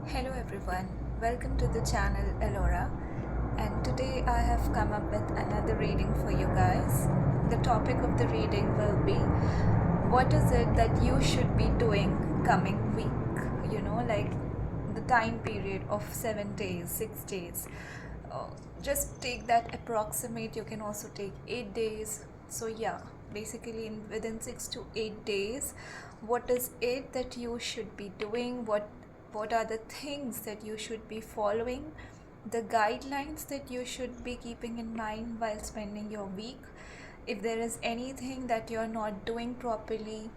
Hello everyone, welcome to the channel Elora, and today I have come up with another reading for you guys. The topic of the reading will be what is it that you should be doing coming week, like the time period of 7 days, 6 days. Uh, just take that approximate, you can also take 8 days. So yeah, basically within 6 to 8 days, what is it that you should be doing, what are the things that you should be following, the guidelines that you should be keeping in mind while spending your week. If there is anything that you're not doing properly,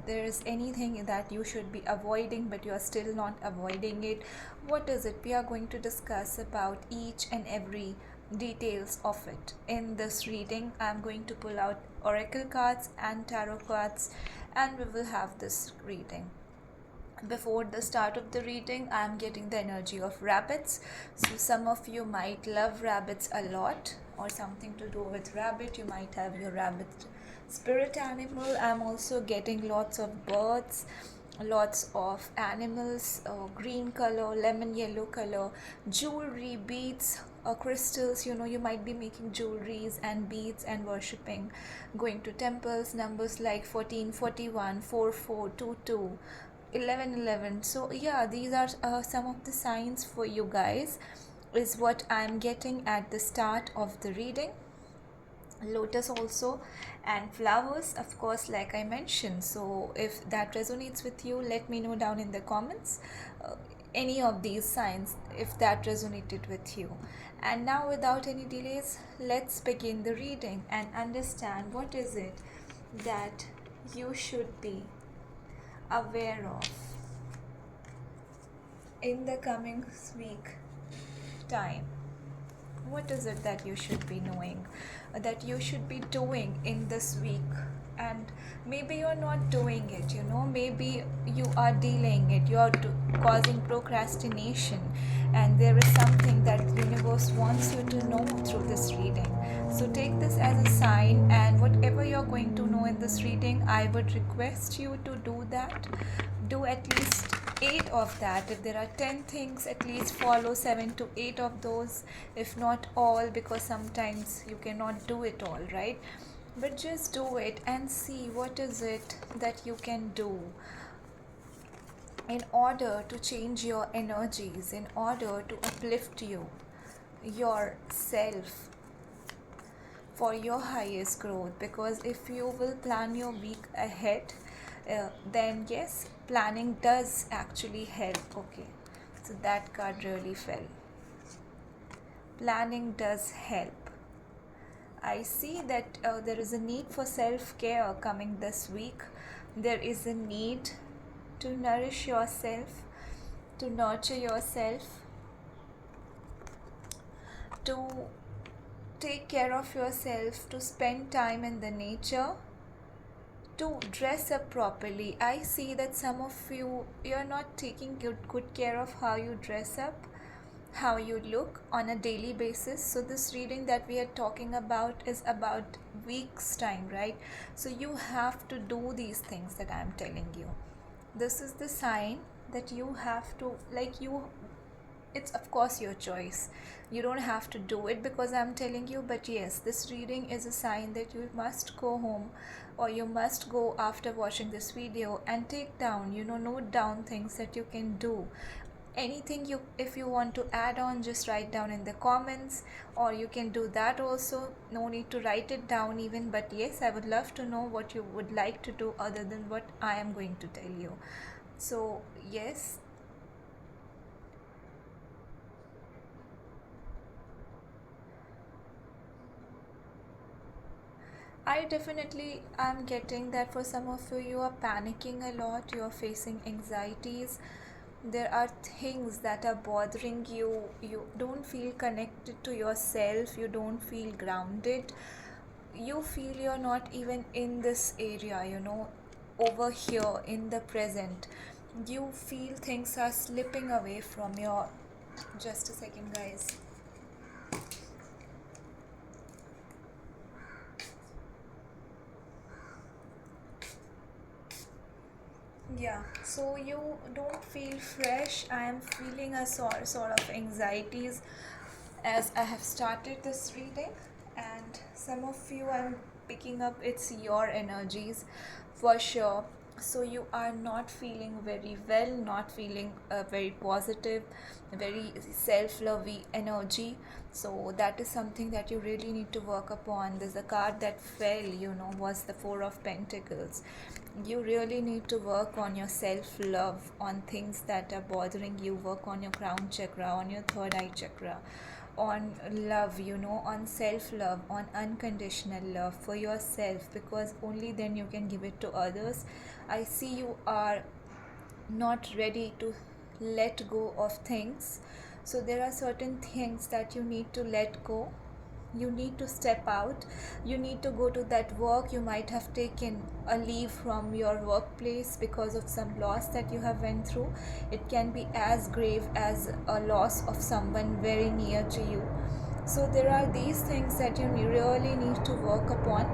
there is anything that you should be avoiding but you are still not avoiding it, what is it? We are going to discuss about each and every details of it in this reading. I'm going to pull out oracle cards and tarot cards, and we will have this reading. Before the start of the reading, I'm getting the energy of rabbits. So some of you might love rabbits a lot, or something to do with rabbit. You might have your rabbit spirit animal. I'm also getting lots of birds, lots of animals, green color, lemon yellow color, jewelry, beads, crystals. You might be making jewelries and beads and worshipping, going to temples, numbers like 14, 41, 44, 22, 11, 11. So yeah, these are some of the signs for you guys, is what I'm getting at the start of the reading. Lotus also, and flowers, of course, like I mentioned. So if that resonates with you, let me know down in the comments, any of these signs, if that resonated with you. And now, without any delays, let's begin the reading and understand what is it that you should be aware of in the coming week time. What is it that you should be knowing, that you should be doing in this week? And maybe you're not doing it, maybe you are delaying it, you are causing procrastination, and there is something that universe wants you to know through this reading. So take this as a sign, and whatever you're going to know in this reading, I would request you to do that. Do at least 8 of that. If there are 10 things, at least follow 7 to 8 of those, if not all, because sometimes you cannot do it all, right? But just do it and see what is it that you can do in order to change your energies, in order to uplift yourself for your highest growth. Because if you will plan your week ahead, then yes, planning does actually help. Okay, so that card really fell. Planning does help. I see that there is a need for self-care coming this week. There is a need to nourish yourself, to nurture yourself, to take care of yourself, to spend time in the nature, to dress up properly. I see that some of you're not taking good care of how you dress up, how you look on a daily basis. So this reading that we are talking about is about weeks time, right? So you have to do these things that I'm telling you. This is the sign that you have to, it's of course your choice. You don't have to do it because I'm telling you, but yes, this reading is a sign that you must go home, or you must go after watching this video and take down, note down things that you can do. Anything if you want to add on, just write down in the comments, or you can do that also. No need to write it down even, but yes, I would love to know what you would like to do other than what I am going to tell you. So yes, I definitely am getting that for some of you, you are panicking a lot, you are facing anxieties. There are things that are bothering you. You don't feel connected to yourself, you don't feel grounded. You feel you're not even in this area, over here in the present. You feel things are slipping away from your. Just a second, guys. Yeah, so you don't feel fresh. I am feeling a sort of anxieties as I have started this reading, and some of you I'm picking up it's your energies for sure. So you are not feeling very well, not feeling very positive, very self-lovey energy. So that is something that you really need to work upon. There's a card that fell, was the Four of Pentacles. You really need to work on your self love, on things that are bothering you. Work on your crown chakra, on your third eye chakra, on love, on self love, on unconditional love for yourself, because only then you can give it to others. I see you are not ready to let go of things. So there are certain things that you need to let go. You need to step out. You need to go to that work. You might have taken a leave from your workplace because of some loss that you have went through. It can be as grave as a loss of someone very near to you. So there are these things that you really need to work upon,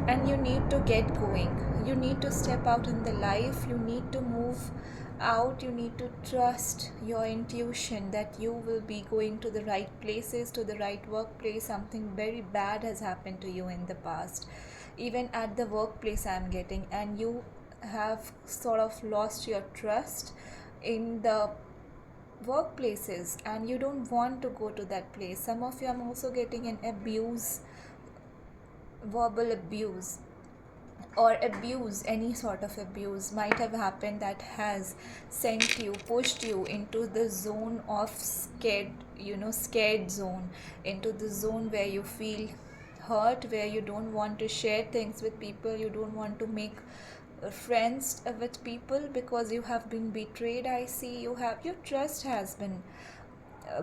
and you need to get going. You need to step out in the life. You need to move out. You need to trust your intuition that you will be going to the right places, to the right workplace. Something very bad has happened to you in the past, even at the workplace I'm getting, and you have sort of lost your trust in the workplaces, and you don't want to go to that place. Some of you, I'm also getting an abuse, verbal abuse, or abuse, any sort of abuse might have happened that has sent you, pushed you into the zone of scared, scared zone, into the zone where you feel hurt, where you don't want to share things with people, you don't want to make friends with people because you have been betrayed. I see your trust has been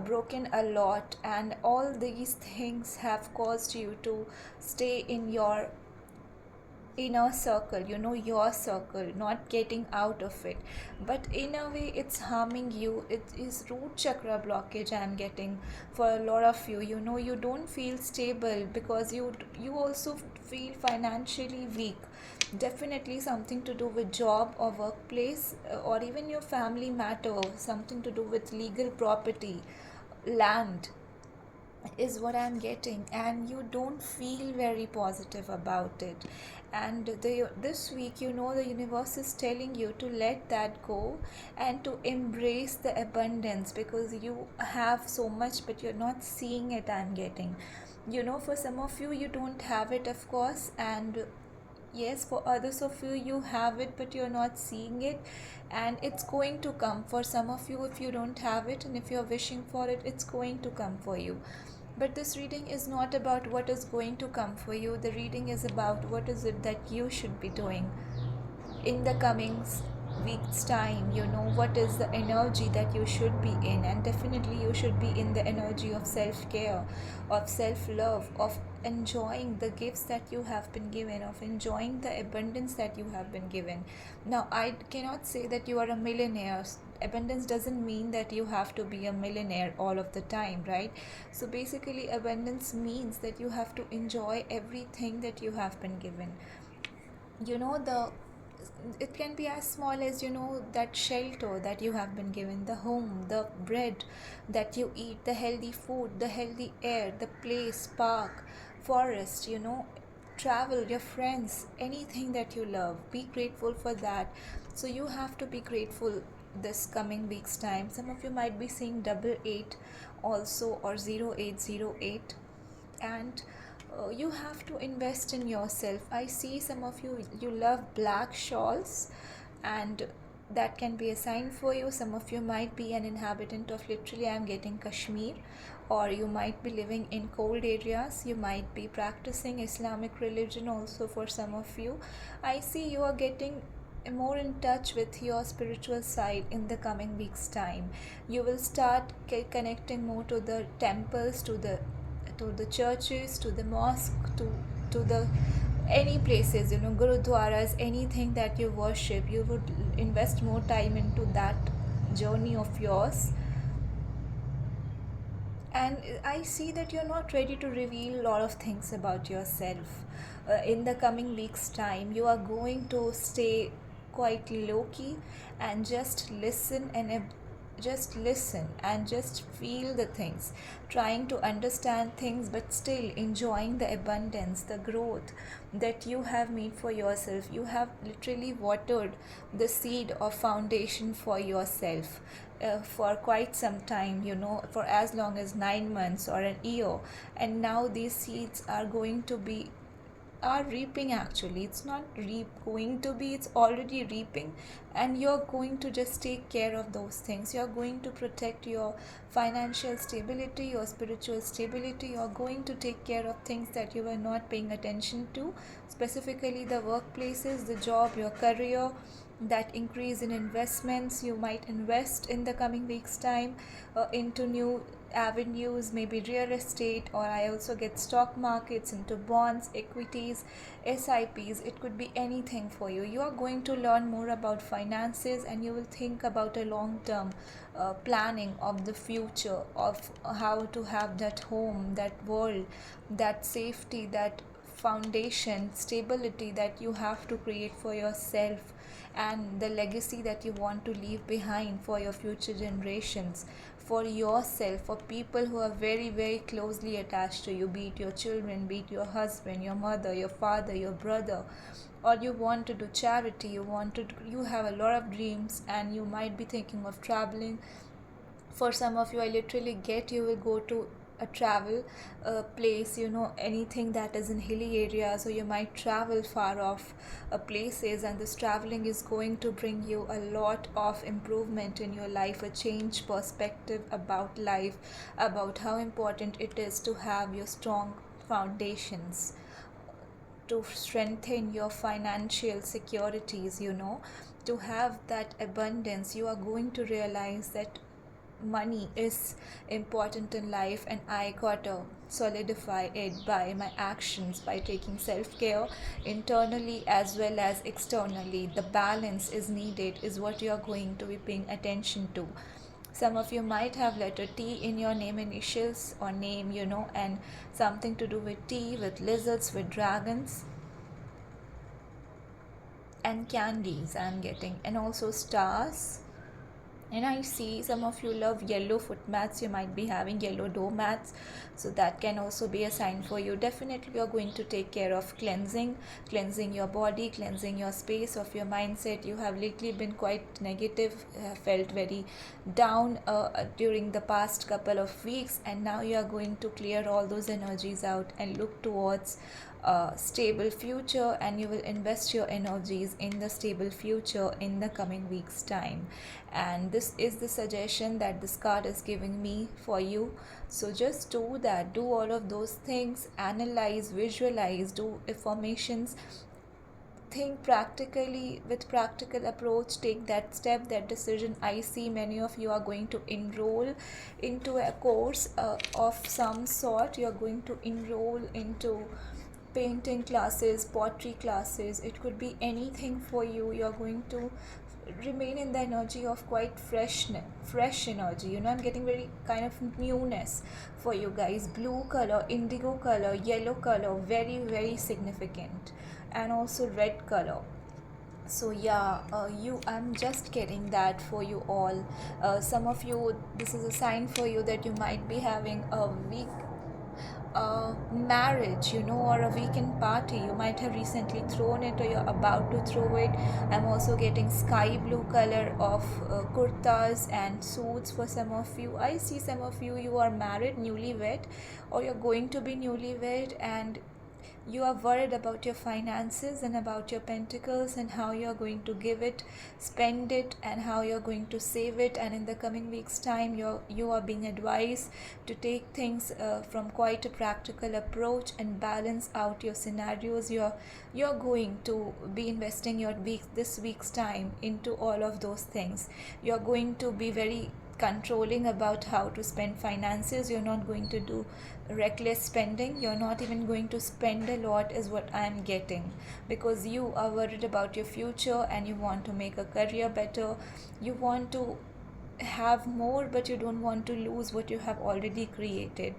broken a lot, and all these things have caused you to stay in your inner circle, your circle, not getting out of it. But in a way it's harming you. It is root chakra blockage I am getting for a lot of you. You don't feel stable because you also feel financially weak. Definitely something to do with job or workplace, or even your family matter, something to do with legal property, land, is what I'm getting, and you don't feel very positive about it. And this week, the universe is telling you to let that go and to embrace the abundance, because you have so much but you're not seeing it. I'm getting, for some of you, you don't have it, of course, and yes, for others of you, you have it but you're not seeing it, and it's going to come. For some of you, if you don't have it and if you're wishing for it, it's going to come for you. But this reading is not about what is going to come for you. The reading is about what is it that you should be doing in the coming week's time. What is the energy that you should be in, and definitely you should be in the energy of self-care, of self-love, of enjoying the gifts that you have been given, of enjoying the abundance that you have been given. Now, I cannot say that you are a millionaire. Abundance doesn't mean that you have to be a millionaire all of the time, right? So basically, abundance means that you have to enjoy everything that you have been given. The it can be as small as, that shelter that you have been given, the home, the bread that you eat, the healthy food, the healthy air, the place, park, forest, travel, your friends, anything that you love, be grateful for that. So you have to be grateful this coming week's time. Some of you might be seeing 88 also, or 0808, and you have to invest in yourself. I see some of you love black shawls, and that can be a sign for you. Some of you might be an inhabitant of, literally I'm getting, Kashmir, or you might be living in cold areas. You might be practicing Islamic religion also. For some of you, I see you are getting more in touch with your spiritual side in the coming weeks time. You will start connecting more to the temples, to the churches, to the mosque, to the any places, gurudwaras, anything that you worship. You would invest more time into that journey of yours. And I see that you're not ready to reveal a lot of things about yourself. In the coming weeks time, you are going to stay quite low key and just listen and just feel the things, trying to understand things but still enjoying the abundance, the growth that you have made for yourself. You have literally watered the seed of foundation for yourself for quite some time, for as long as 9 months or an year, and now these seeds are reaping. Actually, it's not going to be, it's already reaping, and you're going to just take care of those things. You're going to protect your financial stability, your spiritual stability. You're going to take care of things that you were not paying attention to, specifically the workplaces, the job, your career. That increase in investments, you might invest in the coming weeks time into new avenues, maybe real estate, or I also get stock markets, into bonds, equities, SIPs. It could be anything for you. You are going to learn more about finances, and you will think about a long term planning of the future, of how to have that home, that world, that safety, that foundation, stability that you have to create for yourself, and the legacy that you want to leave behind for your future generations, for yourself, for people who are very, very closely attached to you, be it your children, be it your husband, your mother, your father, your brother. Or you want to do charity, you have a lot of dreams, and you might be thinking of traveling. For some of you, I literally get, you will go to a travel place, anything that is in hilly areas, or you might travel far off places, and this traveling is going to bring you a lot of improvement in your life, a change perspective about life, about how important it is to have your strong foundations, to strengthen your financial securities, to have that abundance. You are going to realize that money is important in life, and I gotta solidify it by my actions, by taking self-care internally as well as externally. The balance is needed, is what you are going to be paying attention to. Some of you might have letter T in your name initials or name, and something to do with tea, with lizards, with dragons, and candies I'm getting, and also stars. And I see some of you love yellow foot mats. You might be having yellow door mats, so that can also be a sign for you. Definitely you're going to take care of cleansing your body, cleansing your space of your mindset. You have lately been quite negative, felt very down during the past couple of weeks, and now you are going to clear all those energies out and look towards a stable future, and you will invest your energies in the stable future in the coming weeks time. And this is the suggestion that this card is giving me for you. So just do that, do all of those things, analyze, visualize, do affirmations, think practically, with practical approach, take that step, that decision. I see many of you are going to enroll into a course of some sort. You're going to enroll into painting classes, pottery classes. It could be anything for you. You're going to remain in the energy of quite fresh energy. I'm getting very kind of newness for you guys. Blue color, indigo color, yellow color, very, very significant, and also red color. So yeah, I'm just getting that for you all. Some of you, this is a sign for you that you might be having a week marriage, or a weekend party. You might have recently thrown it, or you're about to throw it. I'm also getting sky blue color of kurtas and suits for some of you. I see some of you, you are married, newlywed, or you're going to be newlywed, and you are worried about your finances and about your pentacles, and how you're going to give it, spend it, and how you're going to save it. And in the coming weeks time, you are being advised to take things from quite a practical approach and balance out your scenarios. You're going to be investing this week's time into all of those things. You're going to be very controlling about how to spend finances. You're not going to do reckless spending. You're not even going to spend a lot, is what I'm getting, because you are worried about your future, and you want to make a career better. You want to have more, but you don't want to lose what you have already created.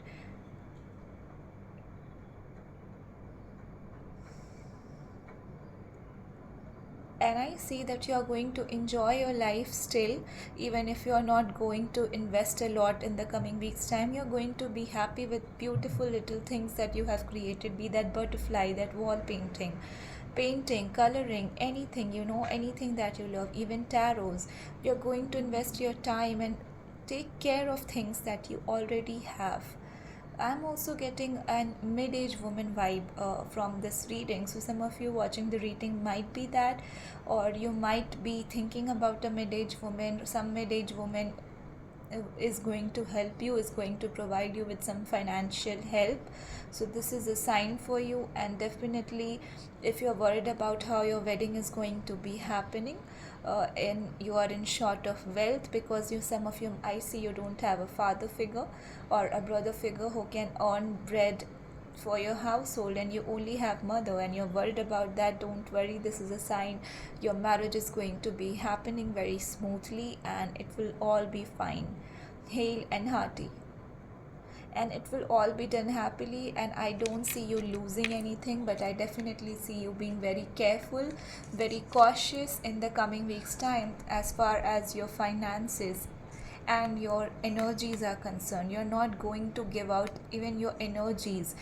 And I see that you are going to enjoy your life still, even if you are not going to invest a lot in the coming weeks' time. You're going to be happy with beautiful little things that you have created, be that butterfly, that wall painting, coloring, anything, anything that you love, even tarots. You're going to invest your time and take care of things that you already have. I'm also getting an mid-age woman vibe from this reading. So some of you watching the reading might be that, or you might be thinking about a mid-age woman. Some mid-age woman is going to help you, is going to provide you with some financial help. So this is a sign for you. And definitely, if you're worried about how your wedding is going to be happening, and you are in short of wealth, because some of you, I see, you don't have a father figure or a brother figure who can earn bread for your household, and you only have mother and you're worried about that. Don't worry, this is a sign your marriage is going to be happening very smoothly, and it will all be fine, hale and hearty, and it will all be done happily. And I don't see you losing anything, but I definitely see you being very careful, very cautious in the coming weeks time as far as your finances and your energies are concerned. You're not going to give out even your energies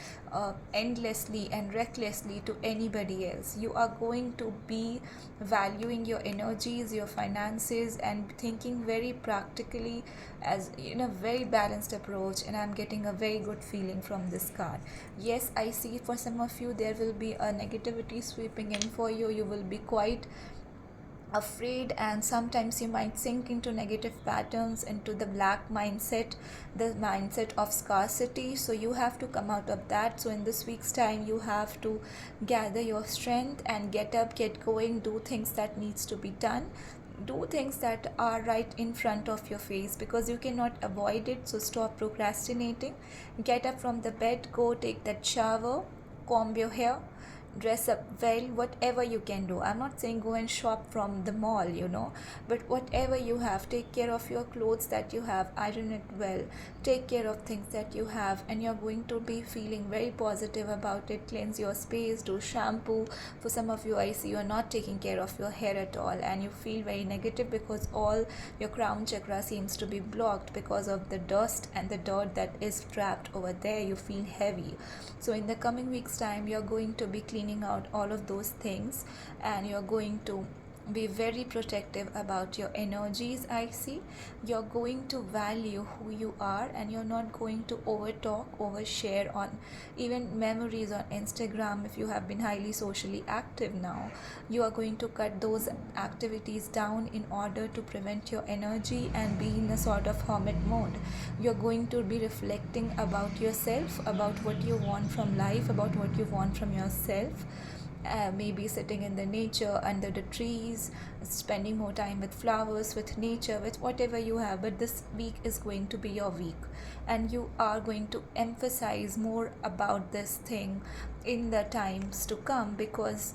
endlessly and recklessly to anybody else. You are going to be valuing your energies, your finances, and thinking very practically, as in a very balanced approach. And I'm getting a very good feeling from this card. Yes, I see for some of you there will be a negativity sweeping in for you. You will be quite afraid, and sometimes you might sink into negative patterns, into the black mindset, the mindset of scarcity. So you have to come out of that. So in this week's time, you have to gather your strength and get up, get going, do things that needs to be done, do things that are right in front of your face, because you cannot avoid it. So stop procrastinating, get up from the bed, go take that shower, comb your hair, dress up well, whatever you can do. I'm not saying go and shop from the mall, but whatever you have, take care of your clothes that you have, iron it well, take care of things that you have, and you're going to be feeling very positive about it. Cleanse your space, do shampoo. For some of you, I see you're not taking care of your hair at all, and you feel very negative because all your crown chakra seems to be blocked because of the dust and the dirt that is trapped over there. You feel heavy. So in the coming weeks time, you're going to be cleaning out all of those things, and you're going to be very protective about your energies. I see you're going to value who you are, and you're not going to over talk, overshare on even memories on Instagram. If you have been highly socially active now, you are going to cut those activities down in order to prevent your energy and be in a sort of hermit mode. You're going to be reflecting about yourself, about what you want from life, about what you want from yourself. Maybe sitting in the nature, under the trees, spending more time with flowers, with nature, with whatever you have. But this week is going to be your week, and you are going to emphasize more about this thing in the times to come, because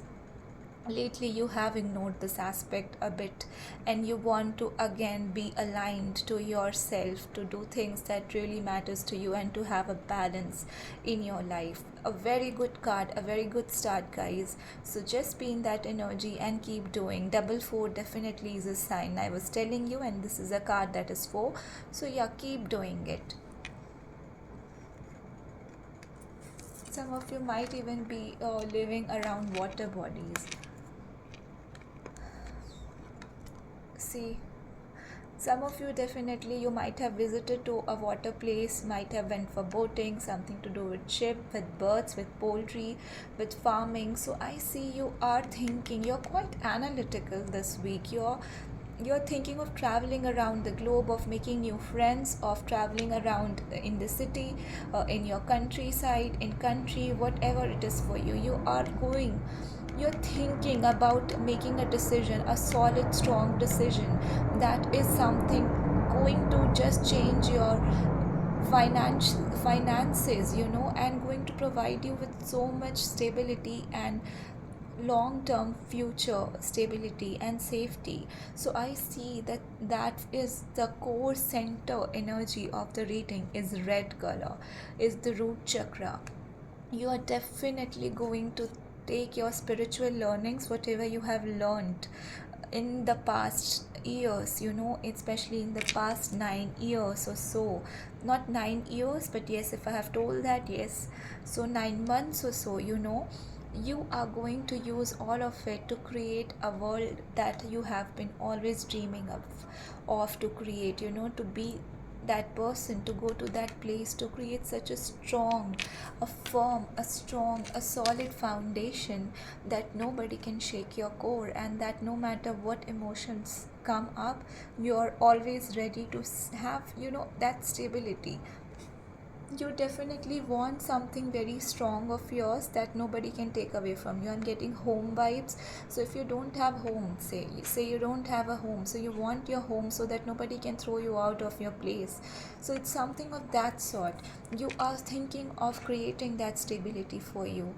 lately you have ignored this aspect a bit, and you want to again be aligned to yourself, to do things that really matters to you, and to have a balance in your life. A very good card, a very good start, guys. So just be in that energy and keep doing. Double four definitely is a sign, I was telling you, and this is a card that is 4. So yeah, keep doing it. Some of you might even be living around water bodies. See, some of you definitely, you might have visited to a water place, might have went for boating, something to do with ship, with birds, with poultry, with farming. So I see you are thinking, you're quite analytical this week. You're thinking of traveling around the globe, of making new friends, of traveling around in the city, in your countryside, in country, whatever it is for you. You're thinking about making a decision, a solid, strong decision that is something going to just change your finances, and going to provide you with so much stability and long term future stability and safety. So I see that is the core center energy of the reading, is red color, is the root chakra. You are definitely going to take your spiritual learnings, whatever you have learned in the past years, especially in the past 9 years or so. Not 9 years, but yes, if I have told that, yes. So 9 months or so, you are going to use all of it to create a world that you have been always dreaming of to create, to be that person, to go to that place, to create such a strong, a firm, a strong, a solid foundation that nobody can shake your core, and that no matter what emotions come up, you're always ready to have, that stability. You definitely want something very strong of yours that nobody can take away from you. I'm getting home vibes. So if you don't have home, say you don't have a home, so you want your home so that nobody can throw you out of your place. So it's something of that sort. You are thinking of creating that stability for you,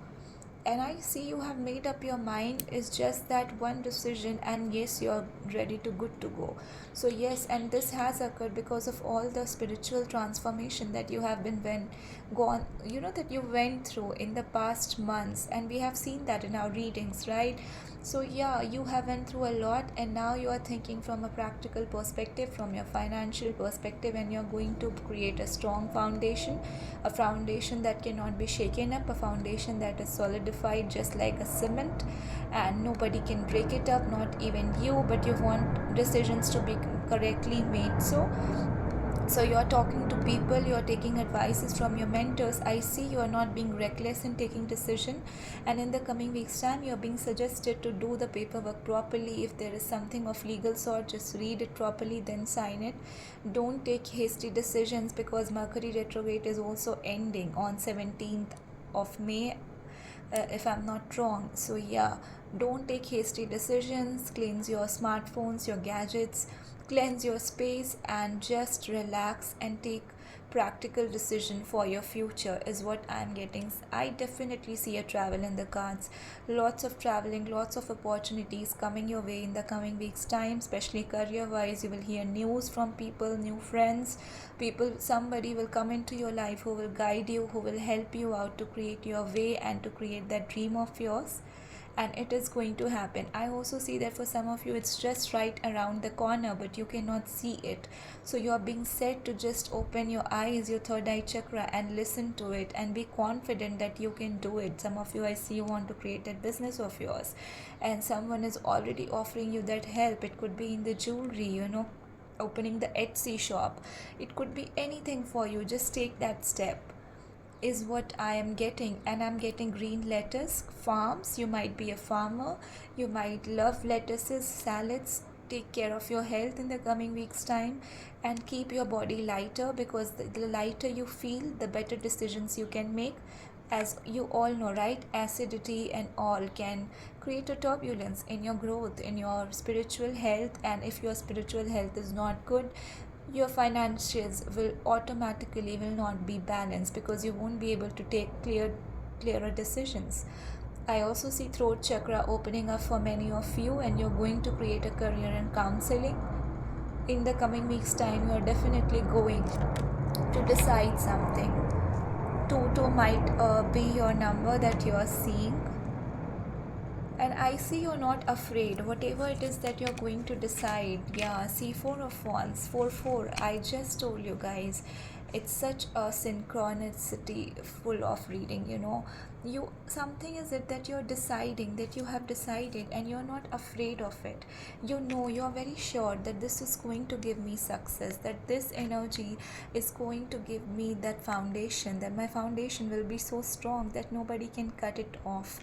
and I see you have made up your mind. Is just that one decision, and yes, you're ready to good to go. So yes, and this has occurred because of all the spiritual transformation that you have been gone, that you went through in the past months, and we have seen that in our readings, right? So yeah, you have went through a lot, and now you are thinking from a practical perspective, from your financial perspective, and you're going to create a strong foundation, a foundation that cannot be shaken up, a foundation that is solidified just like a cement, and nobody can break it up, not even you. But you want decisions to be correctly made. So you're talking to people, you're taking advices from your mentors. I see you are not being reckless in taking decision, and in the coming weeks time you're being suggested to do the paperwork properly. If there is something of legal sort, just read it properly, then sign it. Don't take hasty decisions, because Mercury retrograde is also ending on 17th of May, if I'm not wrong. So yeah, don't take hasty decisions. Cleanse your smartphones, your gadgets, cleanse your space, and just relax and take practical decision for your future is what I'm getting. I definitely see a travel in the cards. Lots of traveling, lots of opportunities coming your way in the coming weeks time, especially career wise. You will hear news from people, new friends, people. Somebody will come into your life who will guide you, who will help you out to create your way and to create that dream of yours, and it is going to happen. I also see that for some of you it's just right around the corner, but you cannot see it. So you are being said to just open your eyes, your third eye chakra, and listen to it and be confident that you can do it. Some of you, I see you want to create that business of yours, and someone is already offering you that help. It could be in the jewelry, opening the Etsy shop. It could be anything for you. Just take that step is what I am getting. And I'm getting green lettuce farms. You might be a farmer, you might love lettuces, salads. Take care of your health in the coming weeks time, and keep your body lighter, because the lighter you feel, the better decisions you can make. As you all know, right, acidity and all can create a turbulence in your growth, in your spiritual health. And if your spiritual health is not good, your finances will automatically will not be balanced, because you won't be able to take clearer decisions. I also see throat chakra opening up for many of you, and you're going to create a career in counseling. In the coming weeks time, you are definitely going to decide something. 2 might be your number that you are seeing, and I see you're not afraid, whatever it is that you're going to decide. Yeah, see, 4 of wands, 4 4. I just told you guys, it's such a synchronicity full of reading. You, something is it that you're deciding, that you have decided, and you're not afraid of it. You're very sure that this is going to give me success, that this energy is going to give me that foundation, that my foundation will be so strong that nobody can cut it off.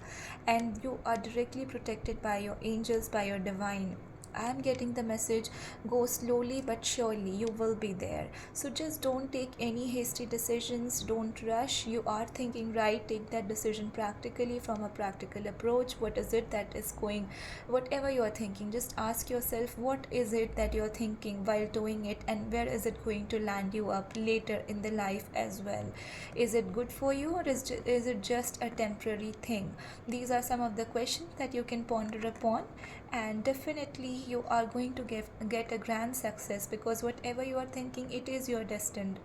And you are directly protected by your angels, by your divine. I am getting the message, go slowly but surely, you will be there. So just don't take any hasty decisions, don't rush. You are thinking right, take that decision practically, from a practical approach. What is it that is going, whatever you are thinking, just ask yourself, what is it that you're thinking while doing it, and where is it going to land you up later in the life as well? Is it good for you, or is it just a temporary thing? These are some of the questions that you can ponder upon, and definitely you are going to get a grand success, because whatever you are thinking, it is your destined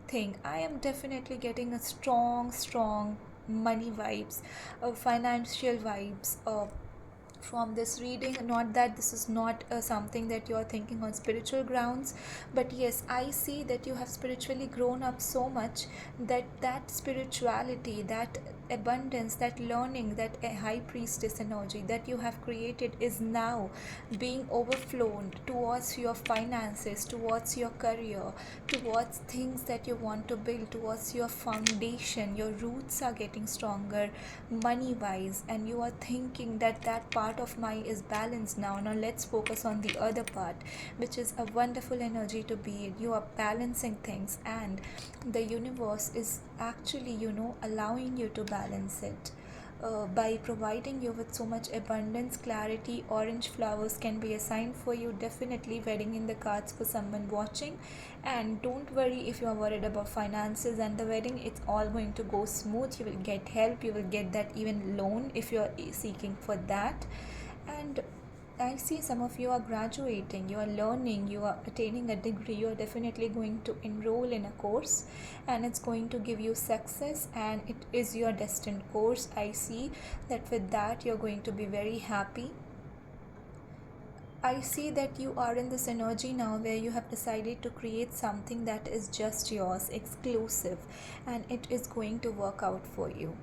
thing. I am definitely getting a strong money vibes, financial vibes, from this reading. Not that this is not something that you are thinking on spiritual grounds, but yes, I see that you have spiritually grown up so much that that spirituality, that abundance, that learning, that a high priestess energy that you have created is now being overflown towards your finances, towards your career, towards things that you want to build, towards your foundation. Your roots are getting stronger money wise, and you are thinking that that part of my is balanced now. Now let's focus on the other part, which is a wonderful energy to be in. You are balancing things, and the universe is actually, allowing you to balance it. By providing you with so much abundance, clarity. Orange flowers can be a sign for you. Definitely wedding in the cards for someone watching. And don't worry if you are worried about finances and the wedding, it's all going to go smooth. You will get help, you will get that even loan if you are seeking for that. And I see some of you are graduating, you are learning, you are attaining a degree, you are definitely going to enroll in a course, and it's going to give you success, and it is your destined course. I see that with that you're going to be very happy. I see that you are in this energy now where you have decided to create something that is just yours, exclusive, and it is going to work out for you.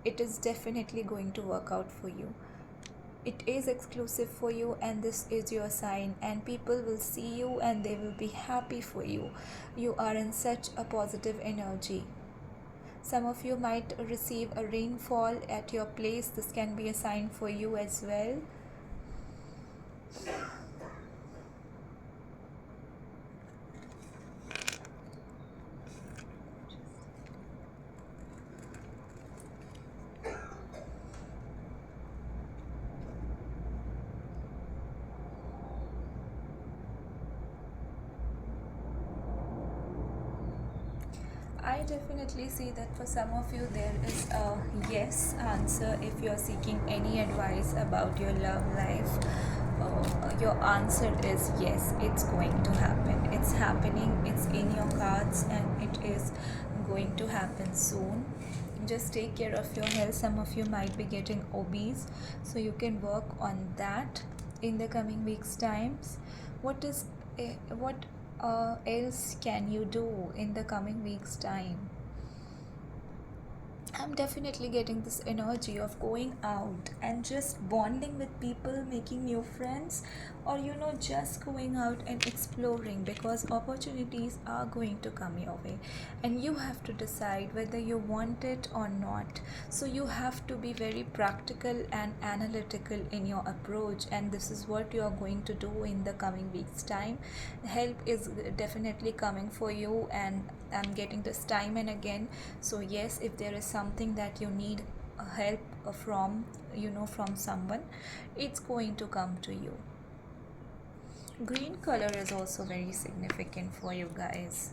It is definitely going to work out for you. It is exclusive for you, and this is your sign, and people will see you and they will be happy for you. You are in such a positive energy. Some of you might receive a rainfall at your place. This can be a sign for you as well. I definitely see that for some of you there is a yes answer if you are seeking any advice about your love life. Your answer is yes, it's going to happen. It's happening, it's in your cards, and it is going to happen soon. Just take care of your health. Some of you might be getting obese, so you can work on that in the coming weeks' times. What else can you do in the coming weeks' time? I'm definitely getting this energy of going out and just bonding with people, making new friends, or just going out and exploring, because opportunities are going to come your way and you have to decide whether you want it or not. So, you have to be very practical and analytical in your approach, and this is what you are going to do in the coming weeks' time. Help is definitely coming for you, and I'm getting this time and again. So yes, if there is something that you need help from, from someone, it's going to come to you. Green color is also very significant for you guys.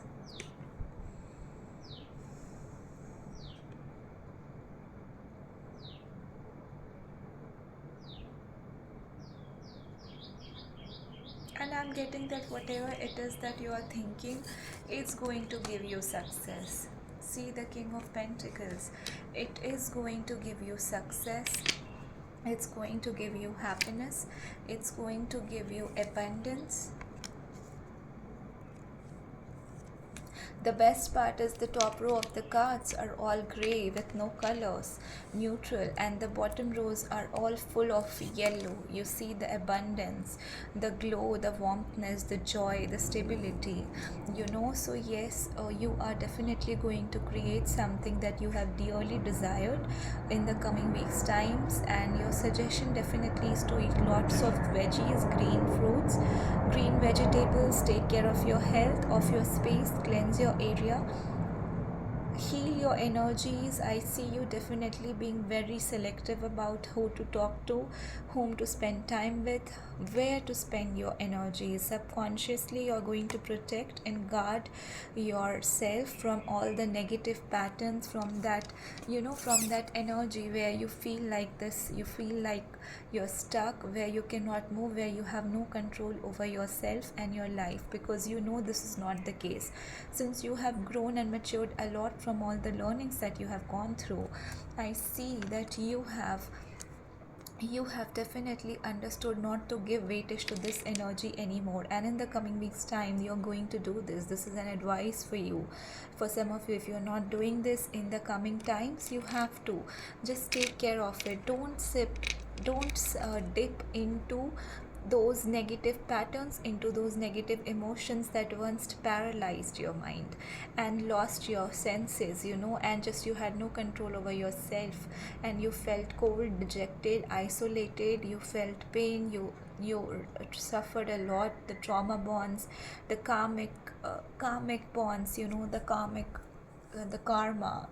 And I'm getting that whatever it is that you are thinking, it's going to give you success. See the King of Pentacles, it is going to give you success, it's going to give you happiness, it's going to give you abundance. The best part is the top row of the cards are all grey with no colors, neutral, and the bottom rows are all full of yellow. You see the abundance, the glow, the warmthness, the joy, the stability. So yes, you are definitely going to create something that you have dearly desired in the coming weeks' times. And your suggestion definitely is to eat lots of veggies, green fruits, green vegetables. Take care of your health, of your space, cleanse your area, heal your energies. I see you definitely being very selective about who to talk to, whom to spend time with, where to spend your energies. Subconsciously you're going to protect and guard yourself from all the negative patterns, from that from that energy where you feel like this, you feel like you're stuck, where you cannot move, where you have no control over yourself and your life, because this is not the case. Since you have grown and matured a lot from all the learnings that you have gone through, I see that you have you have definitely understood not to give weightage to this energy anymore, and in the coming weeks time you're going to do this is an advice for you. For some of you, if you're not doing this in the coming times, you have to just take care of it. Don't dip into those negative patterns, into those negative emotions that once paralyzed your mind and lost your senses, and just you had no control over yourself, and you felt cold, dejected, isolated, you felt pain, you suffered a lot, the trauma bonds, the karmic bonds, the karma,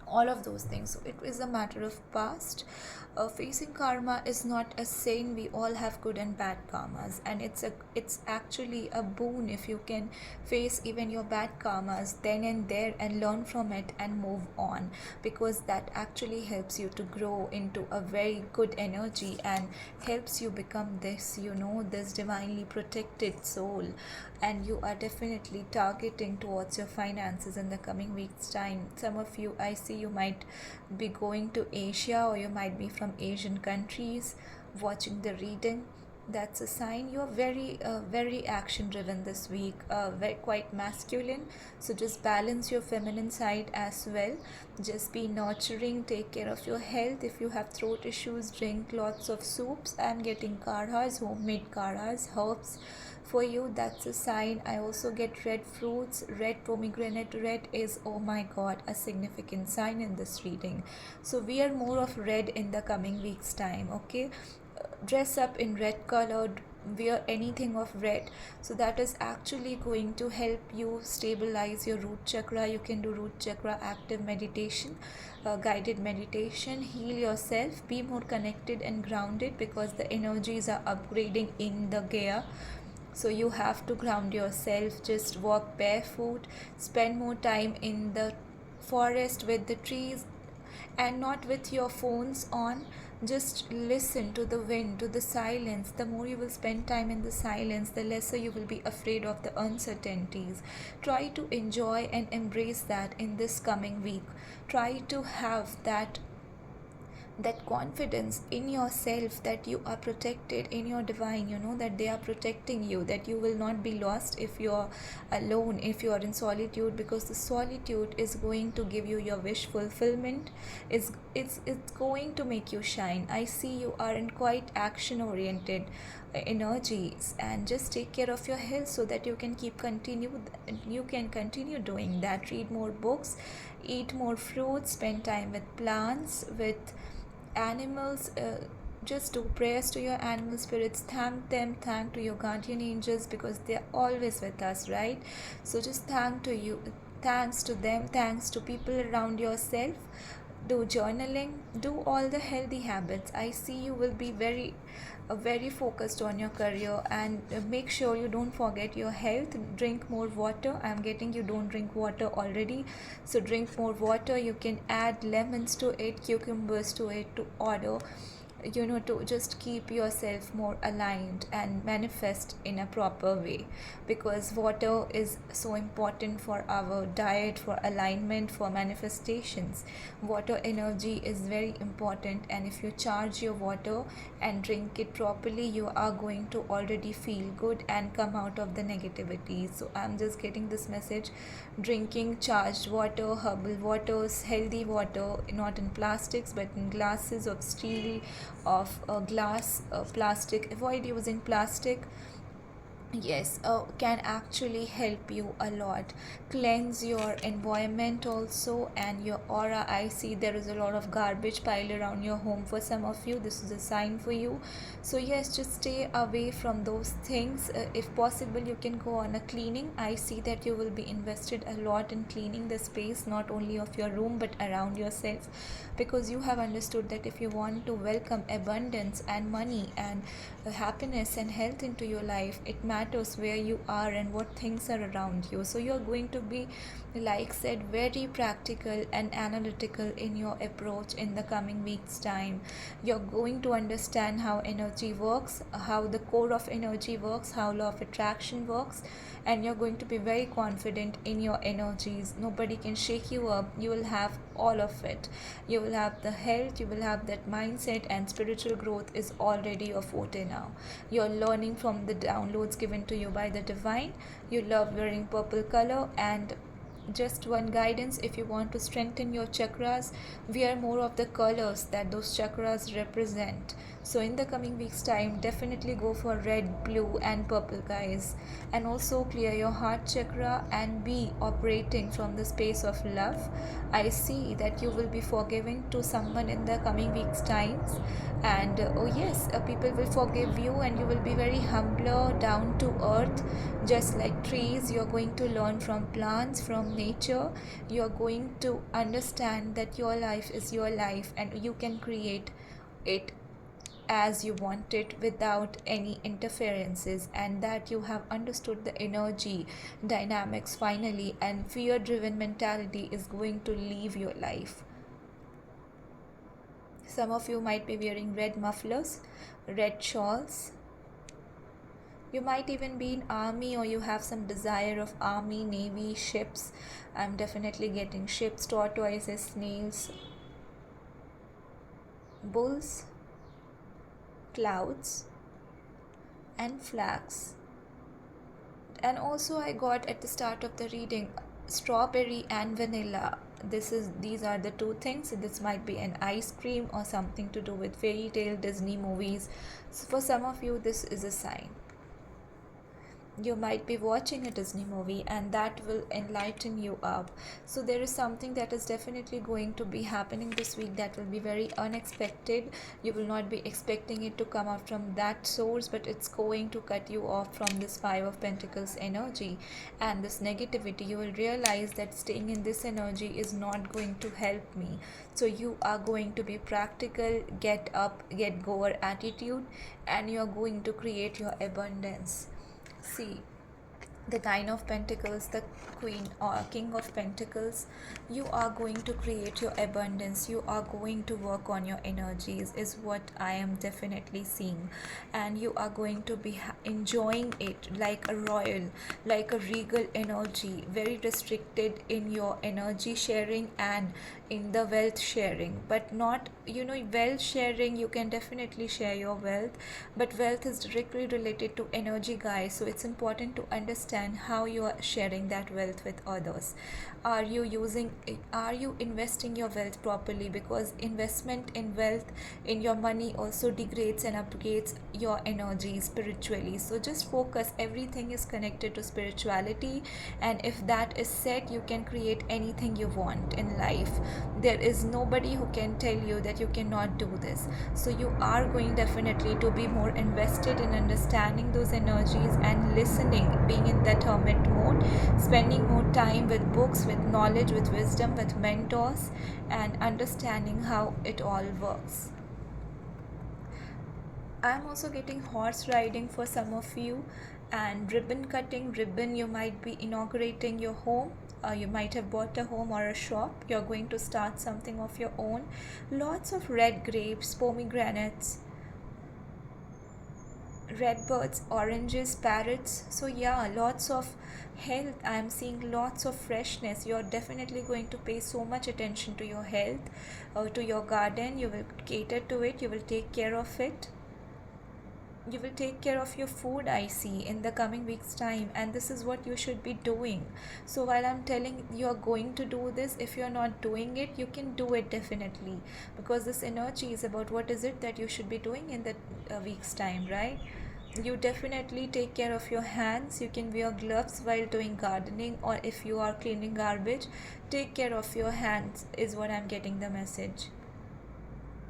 all of those things. So it is a matter of past. Facing karma is not a saying. We all have good and bad karmas, and it's actually a boon if you can face even your bad karmas then and there and learn from it and move on, because that actually helps you to grow into a very good energy and helps you become this divinely protected soul. And you are definitely targeting towards your finances in the coming weeks time. Some of you, I see, you might be going to Asia, or you might be from Asian countries watching the reading. That's a sign you're very action driven this week, quite masculine. So just balance your feminine side as well. Just be nurturing, take care of your health. If you have throat issues, drink lots of soups. I'm getting kadhas, homemade kadhas, herbs for you. That's a sign. I also get red fruits, red pomegranate. Red is, oh my god, a significant sign in this reading. So we are more of red in the coming weeks time. Okay, dress up in red colored, wear anything of red. So that is actually going to help you stabilize your root chakra. You can do root chakra active meditation, guided meditation, heal yourself, be more connected and grounded, because the energies are upgrading in the gear. So you have to ground yourself. Just walk barefoot, spend more time in the forest with the trees and not with your phones on. Just listen to the wind, to the silence. The more you will spend time in the silence, the lesser you will be afraid of the uncertainties. Try to enjoy and embrace that in this coming week. Try to have that confidence in yourself, that you are protected in your divine, that they are protecting you, that you will not be lost if you're alone, if you are in solitude, because the solitude is going to give you your wish fulfillment. It's going to make you shine. I see you are in quite action oriented energies, and just take care of your health so that you can continue doing that. Read more books, eat more fruits, spend time with plants, with animals. Just do prayers to your animal spirits, thank them, thank to your guardian angels, because they're always with us, right? So just thanks to them, thanks to people around yourself. Do journaling, do all the healthy habits. I see you will be very focused on your career, and make sure you don't forget your health. Drink more water. I'm getting you don't drink water already, so drink more water. You can add lemons to it, cucumbers to it, to order, to just keep yourself more aligned and manifest in a proper way, because water is so important for our diet, for alignment, for manifestations. Water energy is very important, and if you charge your water and drink it properly, you are going to already feel good and come out of the negativity. So I'm just getting this message: drinking charged water, herbal waters, healthy water, not in plastics but in glasses of steel, of glass, plastic. Avoid using plastic. Yes, can actually help you a lot. Cleanse your environment also, and your aura. I see there is a lot of garbage piled around your home. For some of you, this is a sign for you. So yes, just stay away from those things. If possible, you can go on a cleaning. I see that you will be invested a lot in cleaning the space, not only of your room but around yourself, because you have understood that if you want to welcome abundance and money and happiness and health into your life, it matters matters where you are and what things are around you. So you're going to be, like said, very practical and analytical in your approach in the coming weeks time. You're going to understand how energy works, how the core of energy works, how law of attraction works, and you're going to be very confident in your energies. Nobody can shake you up. You will have all of it. You will have the health, you will have that mindset, and spiritual growth is already your forte now. You're learning from the downloads given to you by the divine. You love wearing purple color, and just one guidance: if you want to strengthen your chakras, wear more of the colors that those chakras represent. So in the coming weeks time, definitely go for red, blue and purple, guys. And also clear your heart chakra and be operating from the space of love. I see that you will be forgiving to someone in the coming weeks times, and oh yes, people will forgive you, and you will be very humbler, down to earth, just like trees. You're going to learn from plants, from nature. You're going to understand that your life is your life and you can create it as you want it without any interferences, and that you have understood the energy dynamics finally, and fear driven mentality is going to leave your life. Some of you might be wearing red mufflers, red shawls. You might even be in army, or you have some desire of army, navy, ships. I'm definitely getting ships, tortoises, snails, bulls, clouds and flags. And also I got at the start of the reading strawberry and vanilla. These are the two things. This might be an ice cream or something to do with fairy tale Disney movies. So for some of you, this is a sign. You might be watching a Disney movie and that will enlighten you up. So there is something that is definitely going to be happening this week that will be very unexpected. You will not be expecting it to come out from that source, but it's going to cut you off from this Five of Pentacles energy and this negativity. You will realize that staying in this energy is not going to help me. So you are going to be practical, get up, get goer attitude, and you are going to create your abundance. See, the Nine of Pentacles, the Queen or King of Pentacles, you are going to create your abundance. You are going to work on your energies is what I am definitely seeing, and you are going to be enjoying it like a royal, like a regal energy, very restricted in your energy sharing and in the wealth sharing, but not, wealth sharing, you can definitely share your wealth, but wealth is directly related to energy, guys. So it's important to understand how you are sharing that wealth with others. Are you investing your wealth properly? Because investment in wealth, in your money, also degrades and upgrades your energy spiritually. So just focus, everything is connected to spirituality, and if that is set, you can create anything you want in life. There is nobody who can tell you that you cannot do this. So you are going definitely to be more invested in understanding those energies and listening, being in that hermit mode, spending more time with books, with knowledge, with wisdom, with mentors, and understanding how it all works. I'm also getting horse riding for some of you, and ribbon cutting. You might be inaugurating your home. You might have bought a home or a shop. You're going to start something of your own. Lots of red grapes, pomegranates, red birds, oranges, parrots. So yeah, lots of health. I'm seeing lots of freshness. You're definitely going to pay so much attention to your health, to your garden. You will cater to it. You will take care of it. You will take care of your food, I see, in the coming weeks time, and this is what you should be doing. So while I'm telling you are going to do this, if you're not doing it, you can do it definitely, because this energy is about what is it that you should be doing in the week's time, right? You definitely take care of your hands. You can wear gloves while doing gardening, or if you are cleaning garbage, take care of your hands is what I'm getting the message.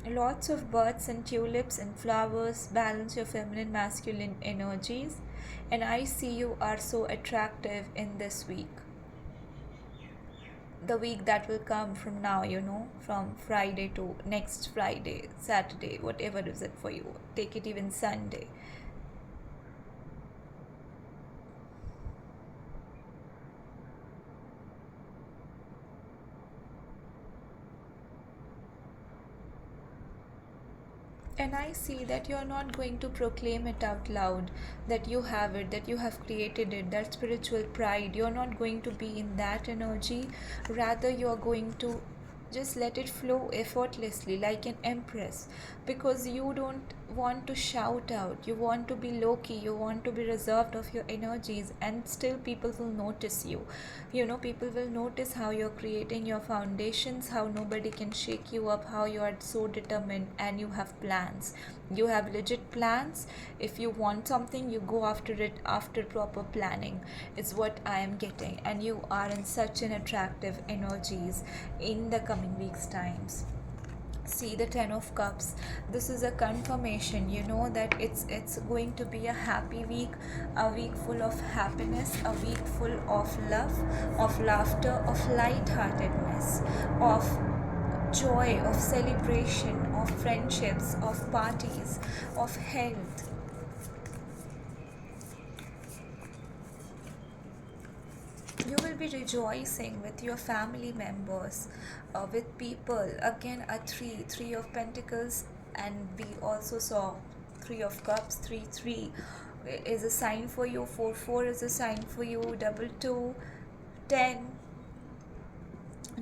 Lots of buds and tulips and flowers balance your feminine masculine energies, and I see you are so attractive in this week, the week that will come from now, from Friday to next Friday, Saturday, whatever is it for you, take it even Sunday. And I see that you're not going to proclaim it out loud, that you have it, that you have created it, that spiritual pride. You're not going to be in that energy. Rather, you're going to just let it flow effortlessly like an empress, because you don't want to shout out. You want to be low key, you want to be reserved of your energies, and still people will notice you. People will notice how you're creating your foundations, how nobody can shake you up, how you are so determined, and you have plans. You have legit plans. If you want something, you go after it after proper planning, is what I am getting. And you are in such an attractive energies in the coming weeks times. See the 10 of cups. This is a confirmation, that it's going to be a happy week, a week full of happiness, a week full of love, of laughter, of lightheartedness, of joy, of celebration, of friendships, of parties, of health. You will be rejoicing with your family members, with people. Again, a three of pentacles, and we also saw three of cups. Three is a sign for you. Four is a sign for you. Double two, 10,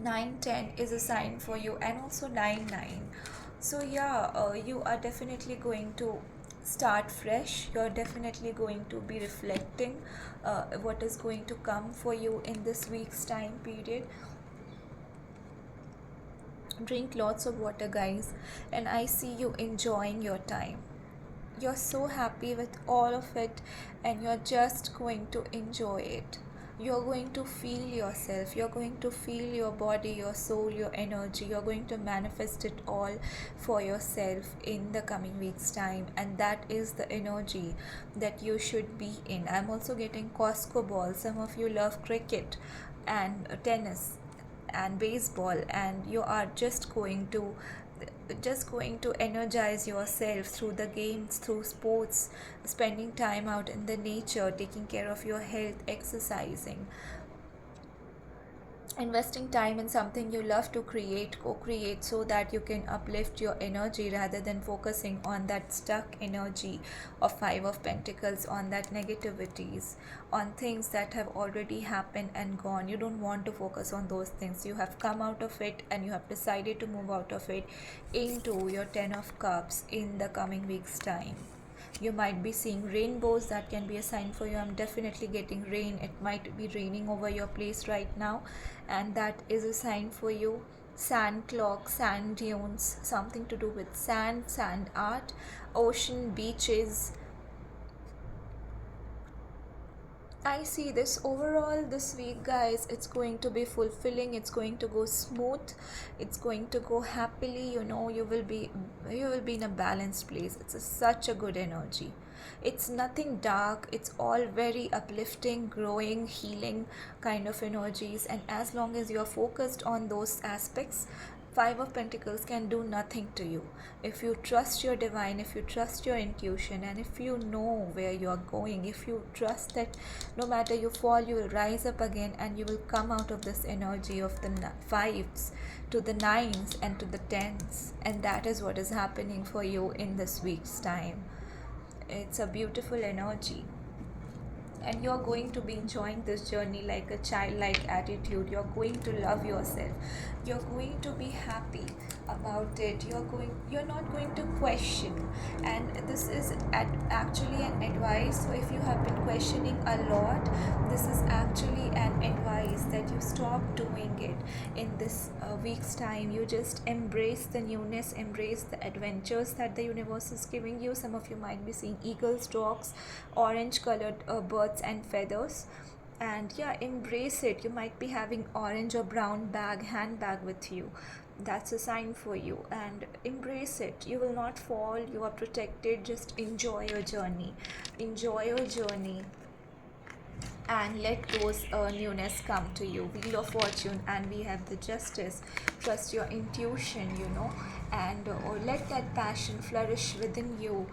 9, 10 is a sign for you, and also 9. So yeah, you are definitely going to start fresh. You're definitely going to be reflecting what is going to come for you in this week's time period. Drink lots of water, guys, and I see you enjoying your time. You're so happy with all of it, and you're just going to enjoy it. You're going to feel yourself, you're going to feel your body, your soul, your energy. You're going to manifest it all for yourself in the coming weeks time, and that is the energy that you should be in. I'm also getting Costco ball. Some of you love cricket and tennis and baseball, and you are just going to energize yourself through the games, through sports, spending time out in the nature, taking care of your health, exercising, investing time in something you love to create, co-create, so that you can uplift your energy rather than focusing on that stuck energy of 5 of pentacles, on that negativities, on things that have already happened and gone. You don't want to focus on those things. You have come out of it, and you have decided to move out of it into your 10 of cups in the coming week's time. You might be seeing rainbows. That can be a sign for you. I'm definitely getting rain. It might be raining over your place right now, and that is a sign for you. Sand clock, sand dunes, something to do with sand art, ocean, beaches. I see this overall this week, guys. It's going to be fulfilling. It's going to go smooth. It's going to go happily. You will be in a balanced place. Such a good energy. It's nothing dark. It's all very uplifting, growing, healing kind of energies. And as long as you're focused on those aspects, 5 of pentacles can do nothing to you. If you trust your divine, if you trust your intuition, and if you know where you're going, if you trust that no matter you fall, you will rise up again, and you will come out of this energy of the 5s to the 9s and to the 10s. And that is what is happening for you in this week's time. It's a beautiful energy, and you're going to be enjoying this journey like a childlike attitude. You're going to love yourself. You're going to be happy about it. You're not going to question. And this is actually an advice. So if you have been questioning a lot, this is actually an advice that you stop doing it in this week's time. You just embrace the newness, embrace the adventures that the universe is giving you. Some of you might be seeing eagles, storks, orange colored birds and feathers. And yeah, embrace it. You might be having orange or brown handbag with you. That's a sign for you, and embrace it. You will not fall. You are protected. Just enjoy your journey. And let those newness come to you. Wheel of Fortune, and we have the Justice. Trust your intuition, and or let that passion flourish within you.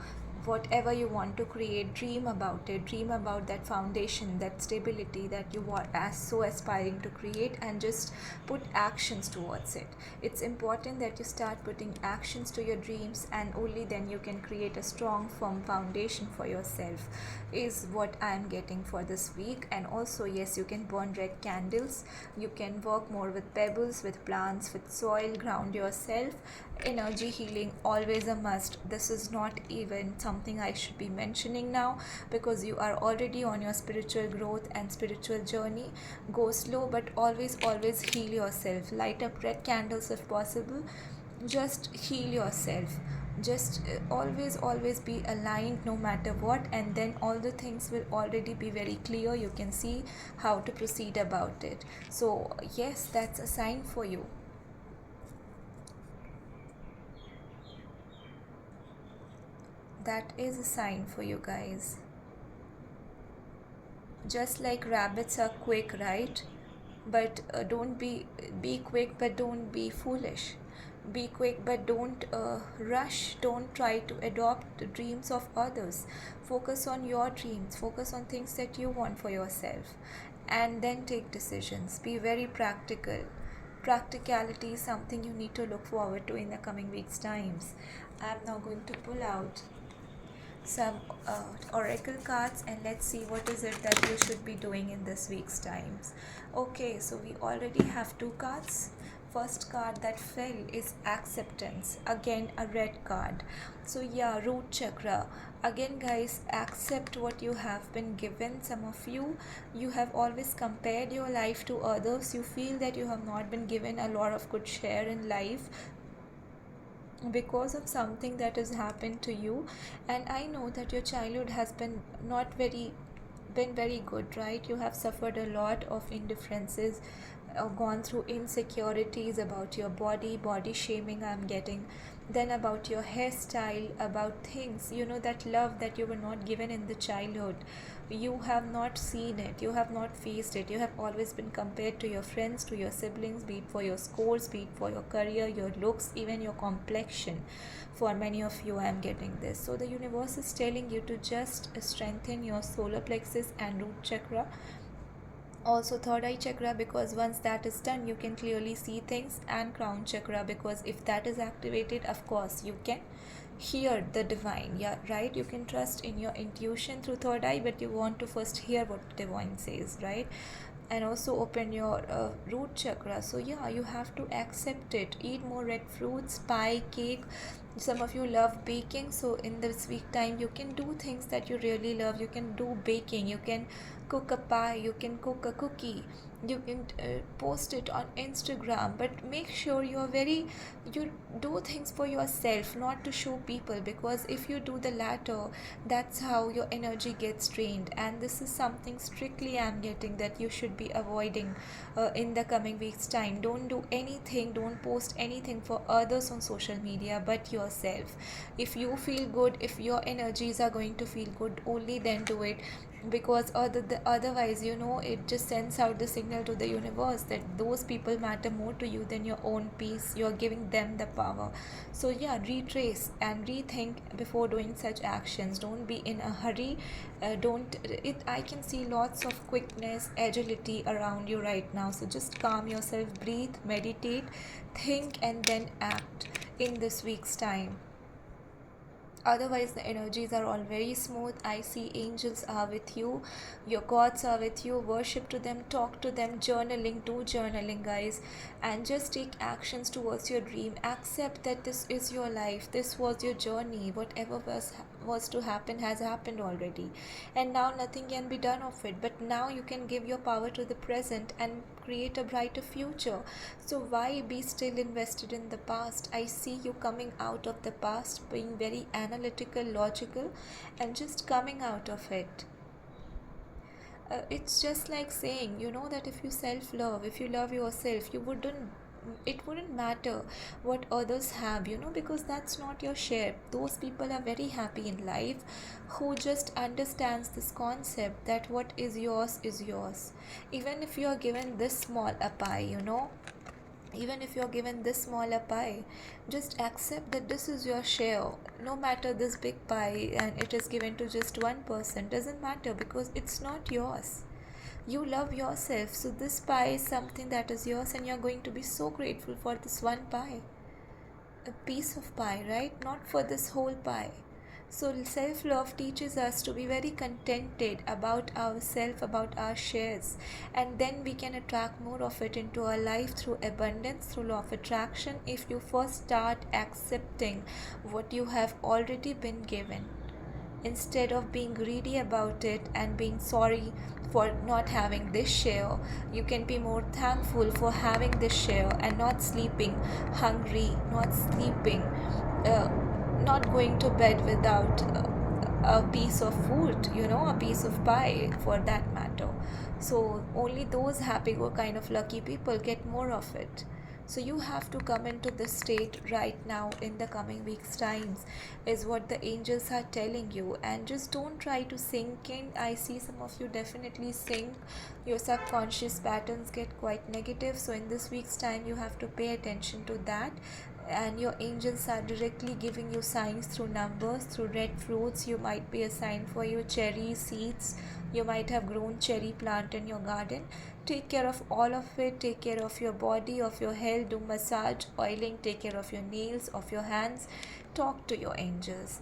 whatever you want to create, dream about it, dream about that foundation, that stability that you are as so aspiring to create, and just put actions towards it. It's important that you start putting actions to your dreams, and only then you can create a strong firm foundation for yourself, is what I'm getting for this week. And also, yes, you can burn red candles, you can work more with pebbles, with plants, with soil, ground yourself. Energy healing always a must. This is not even something I should be mentioning now, because you are already on your spiritual growth and spiritual journey. Go slow, but always heal yourself. Light up red candles if possible. Just heal yourself. Just always be aligned no matter what, and then all the things will already be very clear. You can see how to proceed about it. So yes, that's a sign for you. That is a sign for you guys. Just like rabbits are quick, right? But don't be quick, but don't be foolish. Be quick, but don't rush. Don't try to adopt the dreams of others. Focus on your dreams, focus on things that you want for yourself, and then take decisions. Be very practical. Practicality is something you need to look forward to in the coming weeks times. I'm now going to pull out some oracle cards, and let's see what is it that you should be doing in this week's times. Okay, so we already have two cards. First card that fell is acceptance, again a red card. So yeah, root chakra. Again guys, accept what you have been given. Some of you have always compared your life to others. You feel that you have not been given a lot of good share in life because of something that has happened to you. And I know that your childhood has been very good, right? You have suffered a lot of indifferences, gone through insecurities about your body shaming I'm getting, then about your hairstyle, about things, that love that you were not given in the childhood. You have not seen it, you have not faced it. You have always been compared to your friends, to your siblings, be it for your scores, be it for your career, your looks, even your complexion. For many of you, I am getting this. So the universe is telling you to just strengthen your solar plexus and root chakra, also third eye chakra, because once that is done you can clearly see things, and crown chakra, because if that is activated, of course you can hear the divine. Yeah, right, you can trust in your intuition through third eye, but you want to first hear what divine says, right? And also open your root chakra. So yeah, you have to accept it. Eat more red fruits, pie, cake. Some of you love baking, so in this week time you can do things that you really love. You can do baking, you can cook a pie, you can cook a cookie, you can post it on Instagram, but make sure you do things for yourself, not to show people, because if you do the latter, that's how your energy gets drained. And this is something strictly I'm getting that you should be avoiding in the coming weeks time. Don't do anything, don't post anything for others on social media but yourself. If you feel good, if your energies are going to feel good, only then do it, because otherwise, it just sends out the signal to the universe that those people matter more to you than your own peace. You're giving them the power. So yeah, retrace and rethink before doing such actions. Don't be in a hurry. Don't it I can see lots of quickness, agility around you right now. So just calm yourself, breathe, meditate, think, and then act in this week's time. Otherwise, the energies are all very smooth. I see angels are with you, your gods are with you. Worship to them, talk to them, journaling, do journaling, guys, and just take actions towards your dream. Accept that this is your life, this was your journey. Whatever was to happen has happened already, and now nothing can be done of it. But now you can give your power to the present and create a brighter future. So why be still invested in the past? I see you coming out of the past, being very analytical, logical, and just coming out of it. It's just like saying, that if you self love, if you love yourself, you wouldn't it wouldn't matter what others have, because that's not your share. Those people are very happy in life, who just understands this concept that what is yours is yours. Even if you are given this small a pie, Even if you're given this smaller pie, just accept that this is your share. No matter this big pie and it is given to just one person, doesn't matter, because it's not yours. You love yourself, so this pie is something that is yours, and you're going to be so grateful for this one pie, a piece of pie, right? Not for this whole pie. So self love teaches us to be very contented about ourselves, about our shares, and then we can attract more of it into our life through abundance, through law of attraction, if you first start accepting what you have already been given, instead of being greedy about it and being sorry for not having this share. You can be more thankful for having this share and not sleeping hungry, not sleeping, uh, not going to bed without a piece of food, a piece of pie for that matter. So only those happy or kind of lucky people get more of it. So you have to come into this state right now in the coming weeks times, is what the angels are telling you. And just don't try to sink in. I see some of you definitely sink. Your subconscious patterns get quite negative, so in this week's time you have to pay attention to that. And your angels are directly giving you signs through numbers, through red fruits. You might be a sign for your cherry seeds. You might have grown cherry plant in your garden. Take care of all of it. Take care of your body, of your health. Do massage, oiling. Take care of your nails, of your hands. Talk to your angels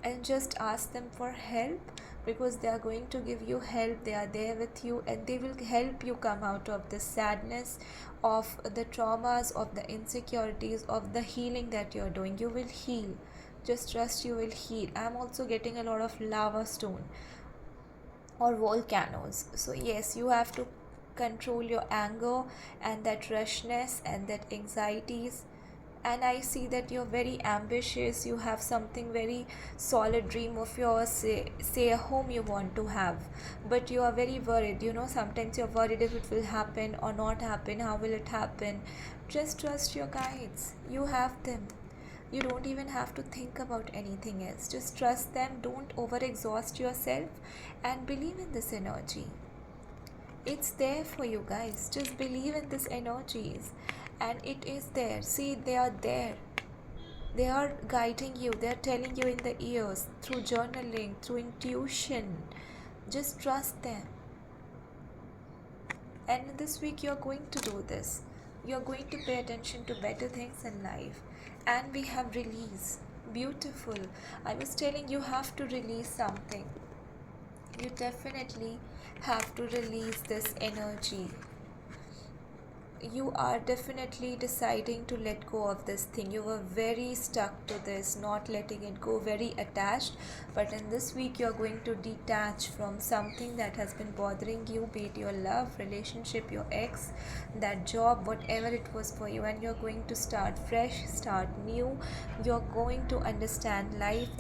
and just ask them for help, because they are going to give you help. They are there with you, and they will help you come out of the sadness, of the traumas, of the insecurities, of the healing that you're doing. You will heal. Just trust, you will heal. I'm also getting a lot of lava stone or volcanoes. So yes, you have to control your anger and that rushness and that anxieties. And I see that you're very ambitious. You have something very solid dream of yours, say a home you want to have, but you are very worried. Sometimes you're worried if it will happen or not happen, how will it happen. Just trust your guides. You have them. You don't even have to think about anything else. Just trust them. Don't overexhaust yourself, and believe in this energy. It's there for you guys. Just believe in this energies, and it is there. See, they are there. They are guiding you. They are telling you in the ears, through journaling, through intuition. Just trust them. And this week you're going to do this. You're going to pay attention to better things in life. And we have release. Beautiful. I was telling you have to release something. You definitely have to release this energy. You are definitely deciding to let go of this thing. You were very stuck to this, not letting it go, very attached. But in this week, you're going to detach from something that has been bothering you, be it your love, relationship, your ex, that job, whatever it was for you. And you're going to start fresh, start new. You're going to understand life